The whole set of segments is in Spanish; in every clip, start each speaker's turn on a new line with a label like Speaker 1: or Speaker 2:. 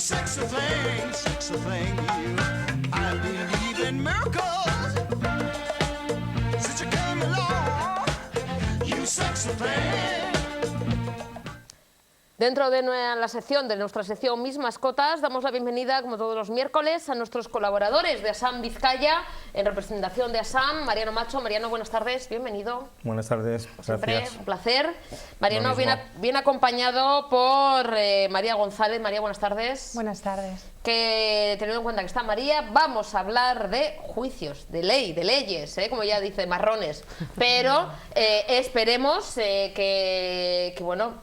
Speaker 1: sexy thing, you. I believe in miracles since you came along, you sexy thing.
Speaker 2: Dentro de nuestra sección Mis Mascotas, damos la bienvenida, como todos los miércoles, a nuestros colaboradores de ASAM Vizcaya, en representación de ASAM, Mariano Macho. Mariano, buenas tardes, bienvenido.
Speaker 3: Buenas tardes,
Speaker 2: Siempre
Speaker 3: gracias.
Speaker 2: un placer. Mariano viene acompañado por María González. María, buenas tardes.
Speaker 4: Buenas tardes.
Speaker 2: Que, teniendo en cuenta que está María, vamos a hablar de juicios, de leyes, como ya dice, marrones. Pero esperemos que bueno...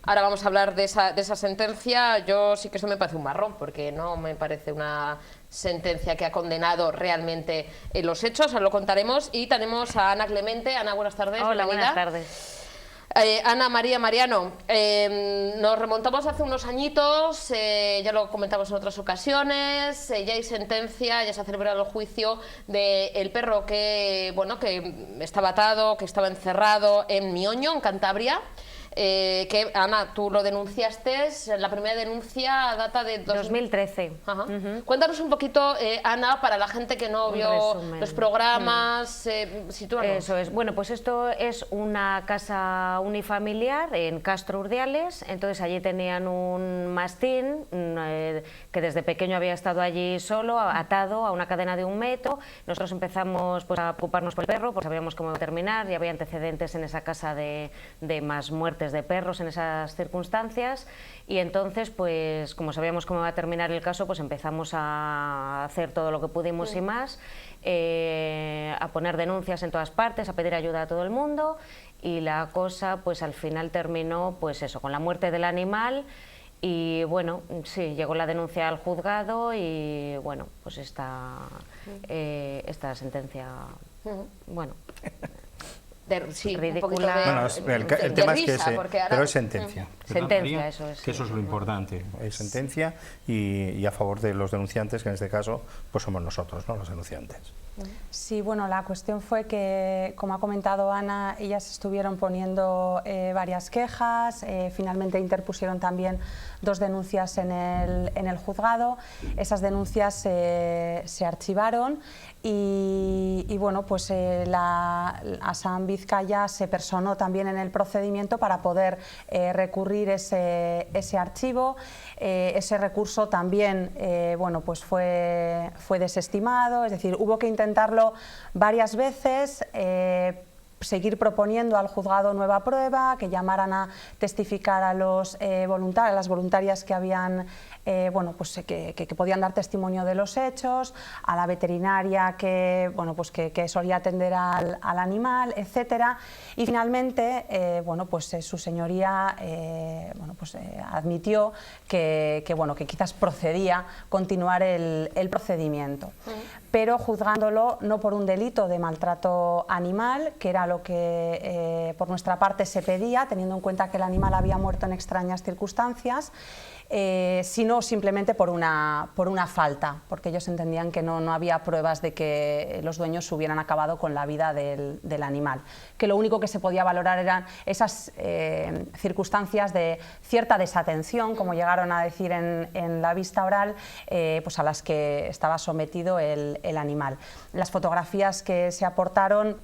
Speaker 2: Ahora vamos a hablar de esa sentencia. Yo sí que eso me parece un marrón, porque no me parece una sentencia que ha condenado realmente los hechos. Ahora lo contaremos. Y tenemos a Ana Clemente. Ana, buenas tardes.
Speaker 5: Hola,
Speaker 2: bienvenida.
Speaker 5: buenas tardes.
Speaker 2: Ana, María, Mariano, nos remontamos hace unos añitos, ya lo comentamos en otras ocasiones, ya hay sentencia, ya se ha celebrado el juicio del perro que estaba atado, que estaba encerrado en Mioño, en Cantabria. Que, Ana, tú lo denunciaste, la primera denuncia data de
Speaker 5: 2013.
Speaker 2: Ajá. Cuéntanos un poquito, Ana, para la gente que no vio los programas, sitúanos.
Speaker 5: Eso es. Bueno, pues esto es una casa unifamiliar en Castro Urdiales. Entonces allí tenían un mastín que desde pequeño había estado allí solo, atado a una cadena de 1 metro. Nosotros empezamos pues, a ocuparnos por el perro, pues sabíamos cómo iba a terminar, y había antecedentes en esa casa de más muertes de perros en esas circunstancias, y entonces pues como sabíamos cómo iba a terminar el caso, pues empezamos a hacer todo lo que pudimos y más, a poner denuncias en todas partes, a pedir ayuda a todo el mundo, y la cosa pues al final terminó pues eso, con la muerte del animal. Y bueno, sí, llegó la denuncia al juzgado y bueno, pues esta sentencia, bueno...
Speaker 2: Sí,
Speaker 5: ridícula.
Speaker 3: El tema es que pero es sentencia.
Speaker 5: Sentencia, eso es.
Speaker 3: Que eso es lo importante, es sentencia y a favor de los denunciantes, que en este caso pues somos nosotros, ¿no?, los denunciantes.
Speaker 4: Sí, bueno, la cuestión fue que, como ha comentado Ana, ellas estuvieron poniendo varias quejas, finalmente interpusieron también 2 denuncias en el juzgado. Esas denuncias se archivaron y bueno, pues la ASAM Vizcaya se personó también en el procedimiento para poder recurrir ese archivo. Ese recurso también bueno, pues fue desestimado, es decir, hubo que intentarlo varias veces, seguir proponiendo al juzgado nueva prueba, que llamaran a testificar a las voluntarias que habían bueno, pues que podían dar testimonio de los hechos, a la veterinaria que solía atender al animal, etcétera. Y finalmente bueno, pues su señoría admitió que quizás procedía continuar el procedimiento, pero juzgándolo no por un delito de maltrato animal, que era lo que por nuestra parte se pedía, teniendo en cuenta que el animal había muerto en extrañas circunstancias, sino simplemente por una falta, porque ellos entendían que no había pruebas de que los dueños hubieran acabado con la vida del animal, que lo único que se podía valorar eran esas circunstancias de cierta desatención, como llegaron a decir en la vista oral, pues a las que estaba sometido el animal. Las fotografías que se aportaron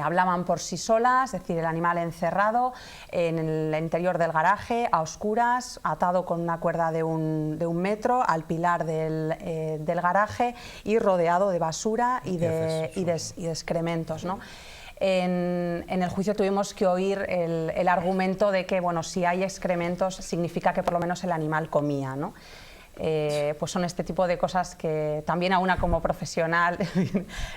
Speaker 4: hablaban por sí solas, es decir, el animal encerrado en el interior del garaje, a oscuras, atado con una cuerda de un metro al pilar del garaje y rodeado de basura y de excrementos, ¿no? En el juicio tuvimos que oír el argumento de que, bueno, si hay excrementos significa que por lo menos el animal comía, ¿no? Pues son este tipo de cosas que también a una como profesional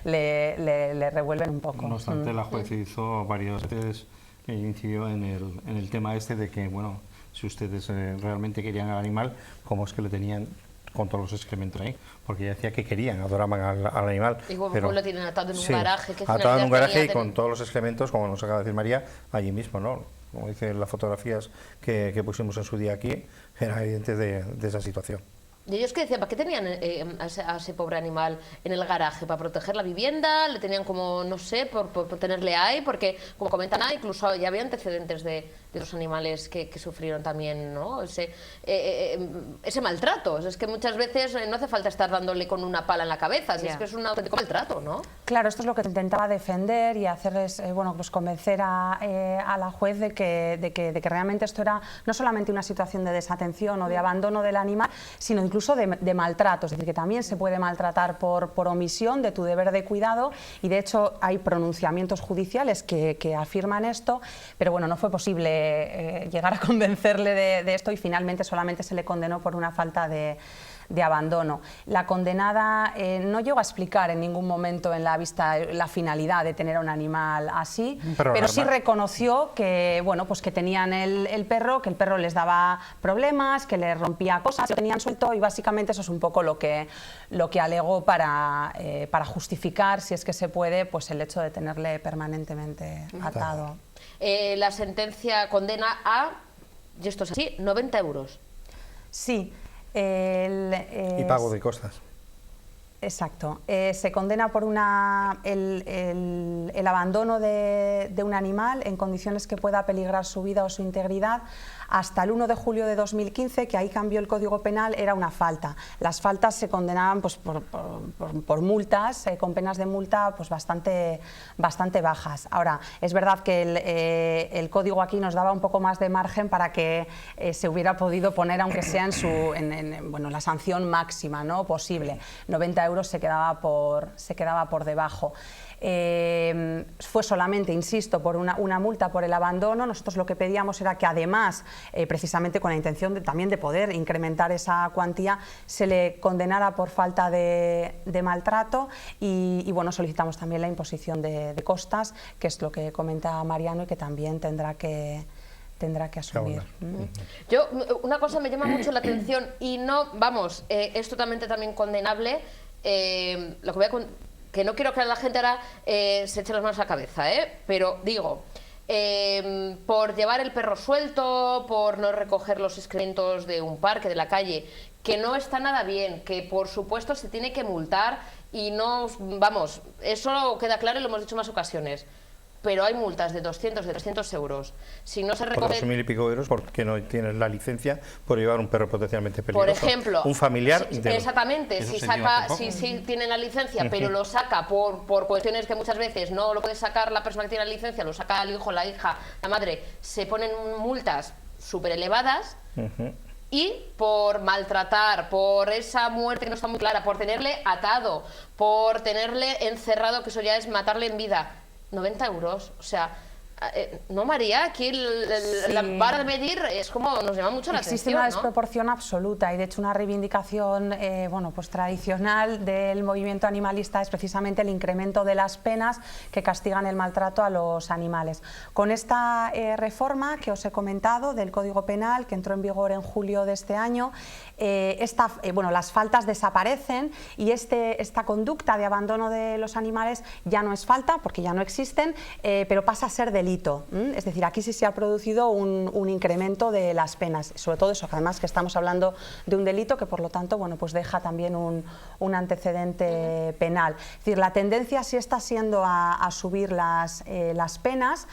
Speaker 4: le revuelven un poco.
Speaker 3: No obstante, la juez hizo varias veces, incidió en el tema este de que, bueno, si ustedes realmente querían al animal, ¿cómo es que lo tenían con todos los excrementos ahí? Porque ella decía que querían, adoraban al animal.
Speaker 2: Y pero lo tienen atado en un garaje.
Speaker 3: Atado en un garaje y con todos los excrementos, como nos acaba de decir María, allí mismo, ¿no? Como dicen las fotografías que pusimos en su día aquí, eran evidentes de esa situación.
Speaker 2: Y ellos que decían, ¿para qué tenían a ese pobre animal en el garaje? ¿Para proteger la vivienda? ¿Le tenían como, no sé, por tenerle ahí? Porque, como comentan, incluso ya había antecedentes de de los animales que sufrieron también, ¿no? Ese maltrato. Es que muchas veces no hace falta estar dándole con una pala en la cabeza, si es que es un auténtico maltrato, ¿no?
Speaker 4: Claro, esto es lo que intentaba defender y hacerles, bueno, pues convencer a la juez de que realmente esto era no solamente una situación de desatención o de abandono del animal, sino incluso de maltrato, es decir, que también se puede maltratar por omisión de tu deber de cuidado, y de hecho hay pronunciamientos judiciales que afirman esto, pero bueno, no fue posible llegar a convencerle de esto, y finalmente solamente se le condenó por una falta de abandono. La condenada no llegó a explicar en ningún momento en la vista la finalidad de tener a un animal así, pero sí reconoció que, bueno, pues que tenían el perro, que el perro les daba problemas, que les rompía cosas, que tenían suelto, y básicamente eso es un poco lo que alegó para justificar, si es que se puede, pues el hecho de tenerle permanentemente atado.
Speaker 2: La sentencia condena a, y esto es así, 90 euros.
Speaker 4: Sí.
Speaker 3: Y pago de costas.
Speaker 4: Exacto. Se condena por el abandono de un animal en condiciones que pueda peligrar su vida o su integridad hasta el 1 de julio de 2015, que ahí cambió el Código Penal, era una falta. Las faltas se condenaban pues, por multas, con penas de multa pues, bastante bajas. Ahora, es verdad que el Código aquí nos daba un poco más de margen para que se hubiera podido poner, aunque sea en la sanción máxima, ¿no?, posible. 90 euros se quedaba por debajo. Fue solamente, insisto, por una multa por el abandono. Nosotros lo que pedíamos era que además, precisamente con la intención también de poder incrementar esa cuantía, se le condenara por falta de maltrato y bueno, solicitamos también la imposición de costas, que es lo que comenta Mariano y que también tendrá que asumir.
Speaker 2: Yo, una cosa me llama mucho la atención y no, vamos, es totalmente también condenable, lo que voy a que no quiero que la gente ahora se eche las manos a la cabeza, pero digo, por llevar el perro suelto, por no recoger los excrementos de un parque, de la calle, que no está nada bien, que por supuesto se tiene que multar y no, vamos, eso queda claro y lo hemos dicho en más ocasiones. Pero hay multas de 200, de 300 euros. Si no se recoge...
Speaker 3: Por 2.000 y pico euros porque no tienes la licencia por llevar un perro potencialmente peligroso.
Speaker 2: Por ejemplo,
Speaker 3: un familiar...
Speaker 2: exactamente, si tienen la licencia, pero lo saca por cuestiones que muchas veces no lo puede sacar la persona que tiene la licencia, lo saca el hijo, la hija, la madre, se ponen multas súper elevadas. Y por maltratar, por esa muerte que no está muy clara, por tenerle atado, por tenerle encerrado, que eso ya es matarle en vida. 90 euros, o sea, no, María, aquí la vara de medir es como nos llama mucho la atención.
Speaker 4: Existe una desproporción absoluta y de hecho una reivindicación bueno, pues tradicional del movimiento animalista es precisamente el incremento de las penas que castigan el maltrato a los animales. Con esta reforma que os he comentado del Código Penal, que entró en vigor en julio de este año, bueno, las faltas desaparecen y esta conducta de abandono de los animales ya no es falta porque ya no existen, pero pasa a ser delito. Es decir, aquí sí se ha producido un incremento de las penas, sobre todo eso, que además que estamos hablando de un delito que por lo tanto, bueno, pues deja también un antecedente penal. Es decir, la tendencia sí está siendo a subir las penas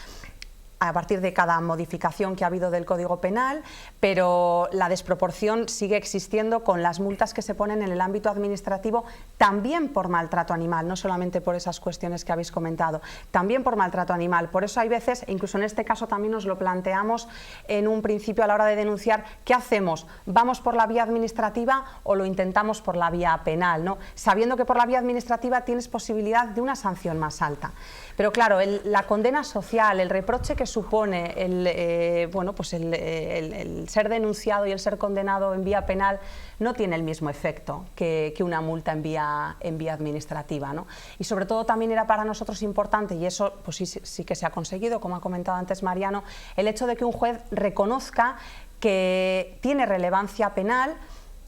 Speaker 4: a partir de cada modificación que ha habido del Código Penal, pero la desproporción sigue existiendo con las multas que se ponen en el ámbito administrativo, también por maltrato animal, no solamente por esas cuestiones que habéis comentado, también por maltrato animal. Por eso hay veces, incluso en este caso también nos lo planteamos en un principio a la hora de denunciar, ¿qué hacemos? ¿Vamos por la vía administrativa o lo intentamos por la vía penal, ¿no? Sabiendo que por la vía administrativa tienes posibilidad de una sanción más alta. Pero claro, la condena social, el reproche que supone bueno, pues el ser denunciado y el ser condenado en vía penal no tiene el mismo efecto que una multa en vía administrativa, ¿no? Y sobre todo también era para nosotros importante, y eso pues sí que se ha conseguido, como ha comentado antes Mariano, el hecho de que un juez reconozca que tiene relevancia penal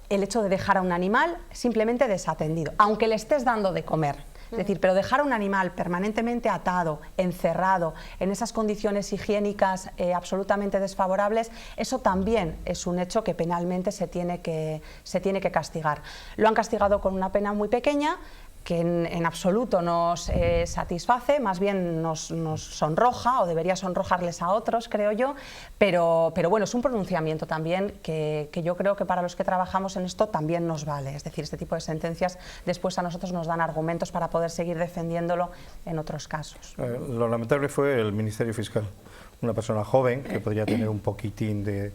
Speaker 4: el hecho de dejar a un animal simplemente desatendido, aunque le estés dando de comer. Es decir, pero dejar a un animal permanentemente atado, encerrado, en esas condiciones higiénicas absolutamente desfavorables, eso también es un hecho que penalmente se tiene que castigar. Lo han castigado con una pena muy pequeña, que en absoluto nos satisface, más bien nos sonroja, o debería sonrojarles a otros, creo yo, pero bueno, es un pronunciamiento también que yo creo que para los que trabajamos en esto también nos vale. Es decir, este tipo de sentencias después a nosotros nos dan argumentos para poder seguir defendiéndolo en otros casos.
Speaker 3: Lo lamentable fue el Ministerio Fiscal, una persona joven que podría tener un poquitín de,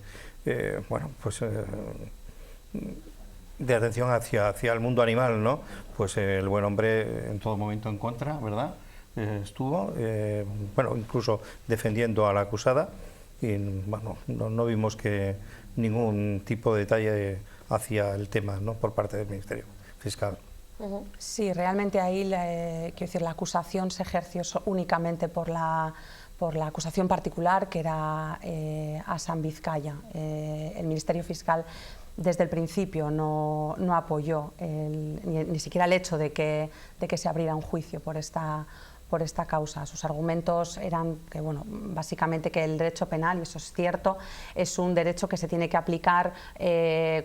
Speaker 3: de atención hacia el mundo animal, ¿no? Pues el buen hombre en todo momento en contra, ¿verdad? Estuvo, incluso defendiendo a la acusada y bueno, no vimos que ningún tipo de detalle hacia el tema, ¿no? Por parte del Ministerio Fiscal.
Speaker 4: Sí, realmente ahí quiero decir, la acusación se ejerció únicamente por la acusación particular, que era Hassan Vizcaya. El Ministerio Fiscal desde el principio no apoyó ni siquiera el hecho de que se abriera un juicio por esta causa. Sus argumentos eran que, bueno, básicamente que el derecho penal, y eso es cierto, es un derecho que se tiene que aplicar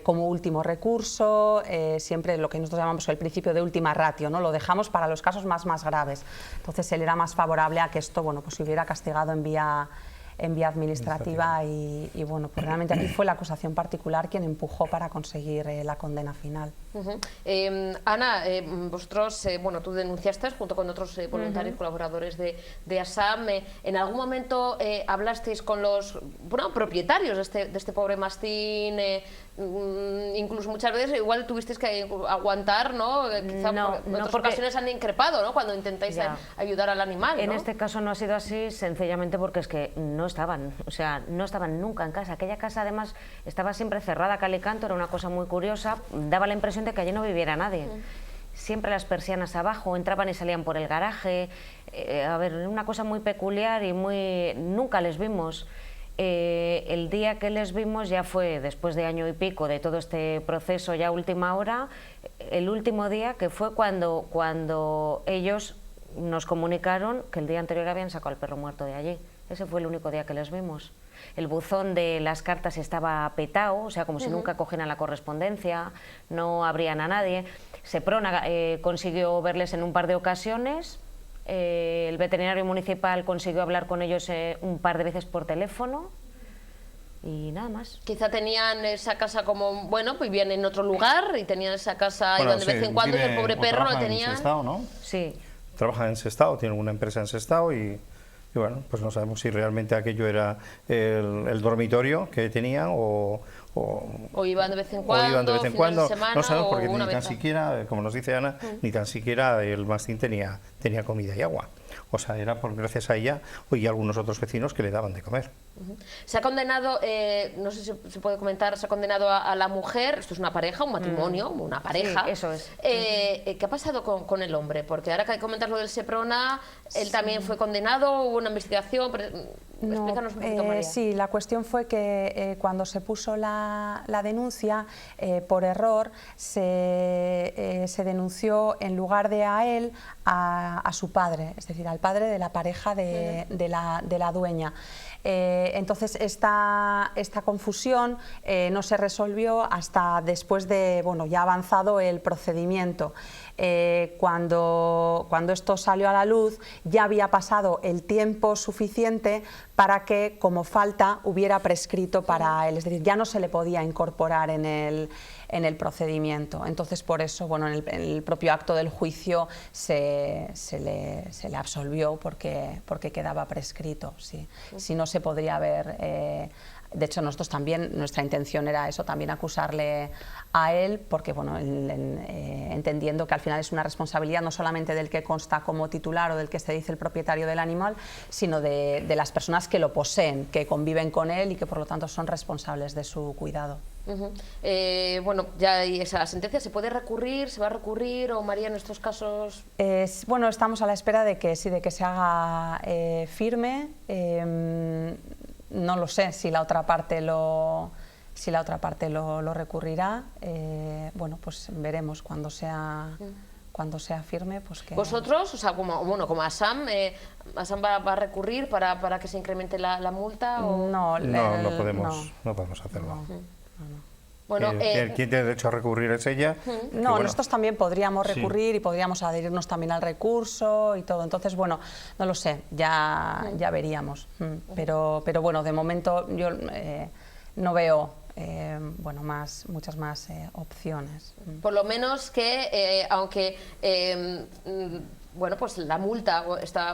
Speaker 4: como último recurso, siempre lo que nosotros llamamos el principio de última ratio, ¿no? Lo dejamos para los casos más graves. Entonces él era más favorable a que esto, bueno, pues se hubiera castigado en vía administrativa y bueno, pues realmente aquí fue la acusación particular quien empujó para conseguir la condena final.
Speaker 2: Ana, vosotros, tú denunciaste junto con otros voluntarios, colaboradores de Hassan. ¿En algún momento hablasteis con los propietarios de este pobre mastín? Incluso muchas veces igual tuvisteis que aguantar, ¿no? Quizá en otras ocasiones han increpado, ¿no? Cuando intentáis ayudar al animal, ¿no?
Speaker 5: En este caso no ha sido así, sencillamente porque es que no estaban nunca en casa. Aquella casa además estaba siempre cerrada, cal y canto, era una cosa muy curiosa, daba la impresión de que allí no viviera nadie. Siempre las persianas abajo, entraban y salían por el garaje, una cosa muy peculiar y nunca les vimos. El día que les vimos ya fue después de año y pico de todo este proceso, ya última hora, el último día, que fue cuando ellos nos comunicaron que el día anterior habían sacado al perro muerto de allí. Ese fue el único día que les vimos. El buzón de las cartas estaba petado, o sea, como si nunca cogieran la correspondencia, no abrían a nadie. Seprona consiguió verles en un par de ocasiones. El veterinario municipal consiguió hablar con ellos un par de veces por teléfono y nada más.
Speaker 2: Quizá tenían esa casa como, pues vivían en otro lugar y tenían esa casa iban de vez en cuando y el pobre perro lo tenían.
Speaker 3: En Sestao, ¿no?
Speaker 5: Sí.
Speaker 3: Trabaja en Sestao, tiene una empresa en Sestao y bueno, pues no sabemos si realmente aquello era el dormitorio que tenían o
Speaker 2: iban de vez en cuando, fines de semana,
Speaker 3: no sabemos porque
Speaker 2: ni
Speaker 3: tan siquiera, como nos dice Ana, ni tan siquiera el mastín tenía comida y agua. O sea, era gracias a ella y a algunos otros vecinos que le daban de comer.
Speaker 2: Se ha condenado, no sé si se puede comentar, se ha condenado a la mujer, esto es una pareja, un matrimonio, una pareja.
Speaker 5: Sí, eso es.
Speaker 2: ¿Qué ha pasado con el hombre? Porque ahora que comentas lo del Seprona, él también fue condenado, hubo una investigación. Explícanos un poquito, María.
Speaker 4: Sí, la cuestión fue que cuando se puso la denuncia, por error, se denunció en lugar de a él, a su padre, es decir, al padre de la pareja de la dueña. Entonces esta confusión no se resolvió hasta después de ya avanzado el procedimiento. Cuando esto salió a la luz ya había pasado el tiempo suficiente para que como falta hubiera prescrito para él, es decir, ya no se le podía incorporar en el procedimiento. Entonces por eso en el propio acto del juicio se le absolvió porque quedaba prescrito. Sí. Si no se podría haber... de hecho, nosotros también, nuestra intención era eso, también acusarle a él, porque entendiendo que al final es una responsabilidad no solamente del que consta como titular o del que se dice el propietario del animal, sino de las personas que lo poseen, que conviven con él y que por lo tanto son responsables de su cuidado.
Speaker 2: Ya hay esa sentencia, ¿se puede recurrir? ¿Se va a recurrir? ¿O María, en estos casos?
Speaker 4: Estamos a la espera de que se haga firme. No lo sé si la otra parte lo recurrirá. Pues veremos cuando sea firme. Pues que...
Speaker 2: ¿Vosotros, o sea, como Hassan, Hassan va a recurrir para que se incremente la multa? ¿o?
Speaker 3: No podemos hacerlo.
Speaker 2: Bueno,
Speaker 3: quien tiene derecho a recurrir es ella. que,
Speaker 4: No,
Speaker 3: bueno,
Speaker 4: nosotros también podríamos
Speaker 3: Sí.
Speaker 4: recurrir y podríamos adherirnos también al recurso y todo. Entonces, bueno, no lo sé, ya veríamos. Pero bueno, de momento yo no veo bueno, muchas más opciones.
Speaker 2: Por lo menos que, aunque bueno, pues la multa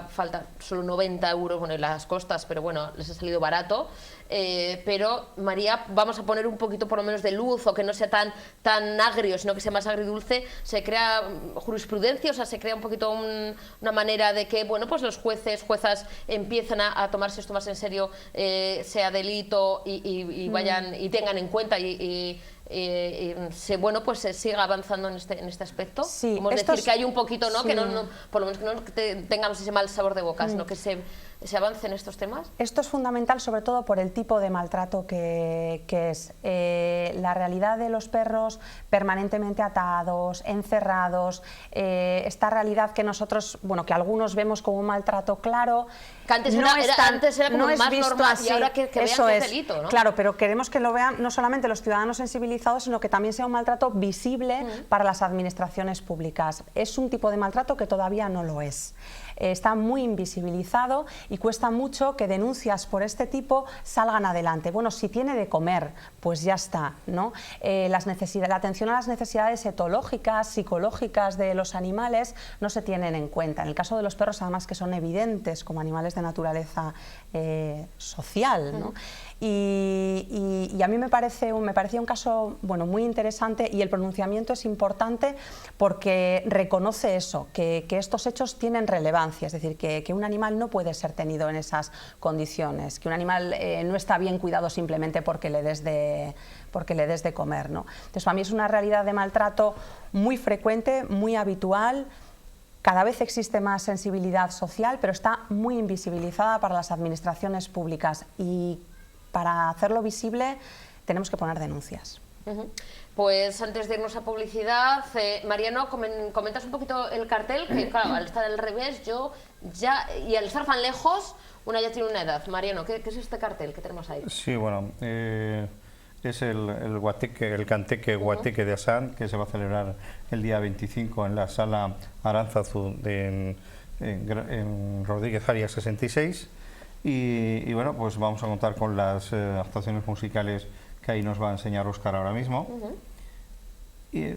Speaker 2: falta solo 90 euros, bueno, y las costas, pero bueno, les ha salido barato. Pero María, vamos a poner un poquito por lo menos de luz, o que no sea tan agrio, sino que sea más agridulce. Se crea jurisprudencia, o sea, se crea un poquito una manera de que, bueno, pues los jueces, juezas empiezan a tomarse esto más en serio, sea delito y vayan y tengan en cuenta bueno, pues se siga avanzando en este aspecto.
Speaker 4: Sí,
Speaker 2: Como es decir, que hay un poquito, ¿no?
Speaker 4: sí.
Speaker 2: Que por lo menos que no tengamos ese mal sabor de boca, sino que se avance en estos temas.
Speaker 4: Esto es fundamental sobre todo por el tipo de maltrato que es. La realidad de los perros permanentemente atados, encerrados, esta realidad que nosotros, bueno, que algunos vemos como un maltrato claro,
Speaker 2: Que antes
Speaker 4: no
Speaker 2: era como
Speaker 4: no es
Speaker 2: más
Speaker 4: visto
Speaker 2: normal,
Speaker 4: así.
Speaker 2: y ahora que vean
Speaker 4: Eso
Speaker 2: que es
Speaker 4: es,
Speaker 2: delito, ¿no?
Speaker 4: Claro, pero queremos que lo vean no solamente los ciudadanos sensibilizados, sino que también sea un maltrato visible para las administraciones públicas. Es un tipo de maltrato que todavía no lo es. Está muy invisibilizado y cuesta mucho que denuncias por este tipo salgan adelante. Bueno, si tiene de comer, pues ya está, ¿no? La atención a las necesidades etológicas, psicológicas de los animales no se tienen en cuenta. En el caso de los perros, además, que son evidentes como animales de naturaleza social, ¿no? Y a mí me parecía un caso, bueno, muy interesante, y el pronunciamiento es importante porque reconoce eso, que estos hechos tienen relevancia, es decir, que un animal no puede ser tenido en esas condiciones, que un animal no está bien cuidado simplemente porque le des de comer, ¿no? Entonces, para mí es una realidad de maltrato muy frecuente, muy habitual. Cada vez existe más sensibilidad social, pero está muy invisibilizada para las administraciones públicas, y para hacerlo visible tenemos que poner denuncias.
Speaker 2: Pues antes de irnos a publicidad, Mariano, comentas un poquito el cartel, que claro, al estar al revés, y al estar tan lejos, una ya tiene una edad. Mariano, ¿qué es este cartel que tenemos ahí?
Speaker 3: Sí, bueno, es el Canteque Guateque de Asán, que se va a celebrar el día 25 en la sala Aránzazu en Rodríguez Arias 66. Y bueno, pues vamos a contar con las actuaciones musicales que ahí nos va a enseñar Óscar ahora mismo. Y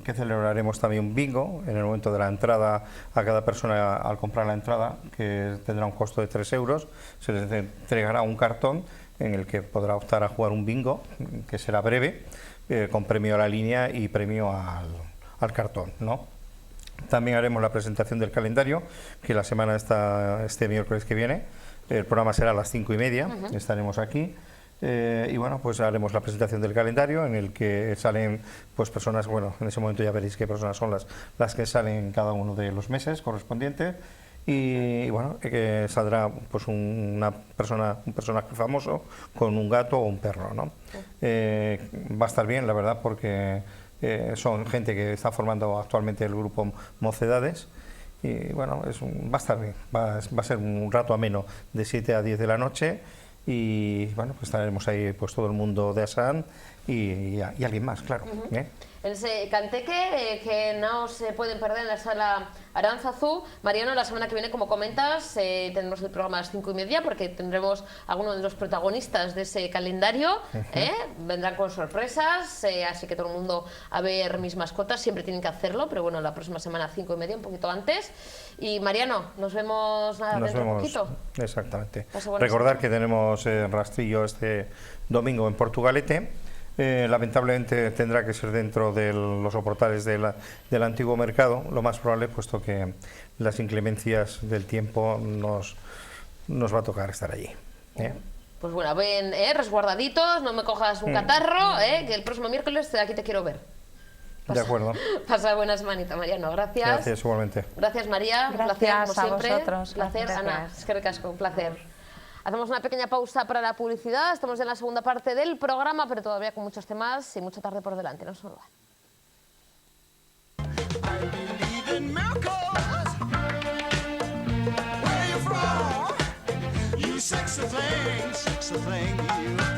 Speaker 3: que celebraremos también un bingo en el momento de la entrada. A cada persona, al comprar la entrada, que tendrá un costo de 3 euros, se les entregará un cartón en el que podrá optar a jugar un bingo, que será breve, con premio a la línea y premio al cartón, ¿no? También haremos la presentación del calendario, que la semana este miércoles que viene. El programa será a las 5:30, estaremos aquí. Y bueno, pues haremos la presentación del calendario, en el que salen pues personas, bueno, en ese momento ya veréis qué personas son las que salen cada uno de los meses correspondientes. Y bueno, que saldrá pues un personaje famoso con un gato o un perro, ¿no? Va a estar bien, la verdad, porque son gente que está formando actualmente el grupo Mocedades. Y bueno, va a estar bien, va a ser un rato ameno de 7 a 10 de la noche. Y bueno, pues estaremos ahí pues todo el mundo de Asán y alguien más, claro.
Speaker 2: Ese Canteque que no se pueden perder en la sala Aránzazu. Mariano, la semana que viene, como comentas, tendremos el programa a las 5:30, porque tendremos a algunos de los protagonistas de ese calendario. Vendrán con sorpresas, así que todo el mundo a ver Mis Mascotas. Siempre tienen que hacerlo, pero bueno, la próxima semana a 5:30, un poquito antes. Y Mariano, nos vemos dentro de un poquito.
Speaker 3: Exactamente.
Speaker 2: Recordar
Speaker 3: que tenemos rastrillo este domingo en Portugalete. Lamentablemente tendrá que ser dentro de los soportales del antiguo mercado, lo más probable, puesto que las inclemencias del tiempo nos va a tocar estar allí.
Speaker 2: Pues bueno, ven resguardaditos, no me cojas un catarro, que el próximo miércoles aquí te quiero ver.
Speaker 3: De acuerdo.
Speaker 2: Pasa buena semanita, Mariano. Gracias.
Speaker 3: Gracias, igualmente.
Speaker 2: Gracias, María.
Speaker 4: Gracias,
Speaker 2: un placer, como
Speaker 4: a
Speaker 2: siempre.
Speaker 4: vosotros.
Speaker 2: Placer,
Speaker 4: Gracias.
Speaker 2: Ana. Es que recasco, un placer. Hacemos una pequeña pausa para la publicidad. Estamos en la segunda parte del programa, pero todavía con muchos temas y mucha tarde por delante. No se muevan.
Speaker 1: I believe in miracles. Where you from? You sexy thing, you.